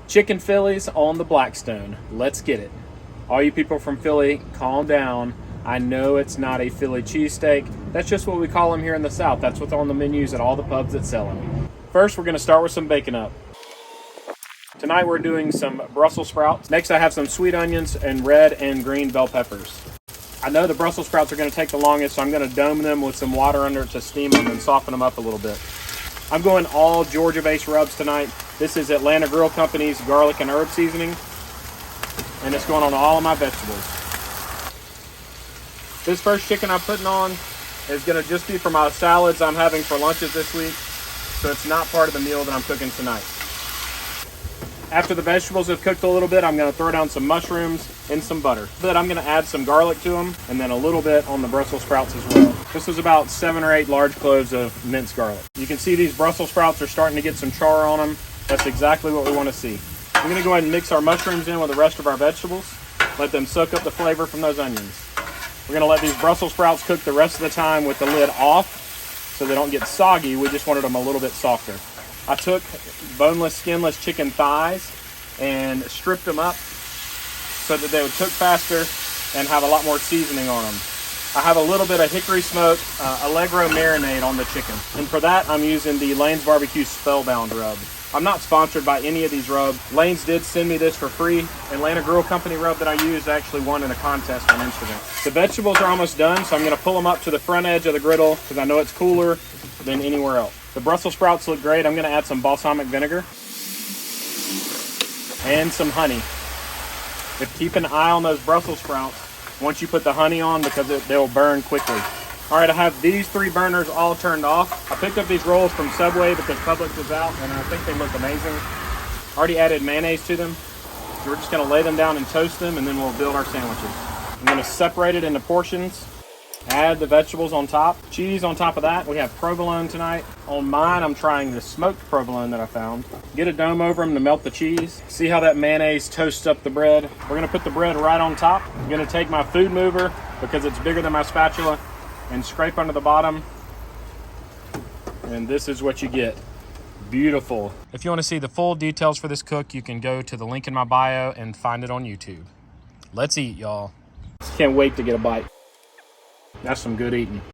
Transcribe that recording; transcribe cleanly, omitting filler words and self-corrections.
Chicken Phillies on the Blackstone. Let's get it. All you people from Philly, calm down. I know it's not a Philly cheesesteak. That's just what we call them here in the South. That's what's on the menus at all the pubs that sell them. First, we're gonna start with some bacon up. Tonight we're doing some Brussels sprouts. Next, I have some sweet onions and red and green bell peppers. I know the Brussels sprouts are gonna take the longest, so I'm gonna dome them with some water under it to steam them and soften them up a little bit. I'm going all Georgia-based rubs tonight. This is Atlanta Grill Company's garlic and herb seasoning, and it's going on all of my vegetables. This first chicken I'm putting on is gonna just be for my salads I'm having for lunches this week, so it's not part of the meal that I'm cooking tonight. After the vegetables have cooked a little bit, I'm gonna throw down some mushrooms and some butter. But I'm gonna add some garlic to them, and then a little bit on the Brussels sprouts as well. This is about 7 or 8 large cloves of minced garlic. You can see these Brussels sprouts are starting to get some char on them. That's exactly what we wanna see. I'm gonna go ahead and mix our mushrooms in with the rest of our vegetables. Let them soak up the flavor from those onions. We're gonna let these Brussels sprouts cook the rest of the time with the lid off so they don't get soggy. We just wanted them a little bit softer. I took boneless, skinless chicken thighs and stripped them up so that they would cook faster and have a lot more seasoning on them. I have a little bit of hickory smoke Allegro marinade on the chicken. And for that, I'm using the Lane's Barbecue Spellbound rub. I'm not sponsored by any of these rubs. Lane's did send me this for free. Atlanta Grill Company rub that I used actually won in a contest on Instagram. The vegetables are almost done, so I'm gonna pull them up to the front edge of the griddle because I know it's cooler than anywhere else. The Brussels sprouts look great. I'm gonna add some balsamic vinegar and some honey. But keep an eye on those Brussels sprouts once you put the honey on because they'll burn quickly. All right, I have these 3 burners all turned off. I picked up these rolls from Subway because Publix was out and I think they look amazing. Already added mayonnaise to them. So we're just gonna lay them down and toast them and then we'll build our sandwiches. I'm gonna separate it into portions. Add the vegetables on top, cheese on top of that. We have provolone tonight. On mine, I'm trying the smoked provolone that I found. Get a dome over them to melt the cheese. See how that mayonnaise toasts up the bread? We're gonna put the bread right on top. I'm gonna take my food mover because it's bigger than my spatula and scrape under the bottom. And this is what you get. Beautiful. If you wanna see the full details for this cook, you can go to the link in my bio and find it on YouTube. Let's eat, y'all. Can't wait to get a bite. That's some good eating.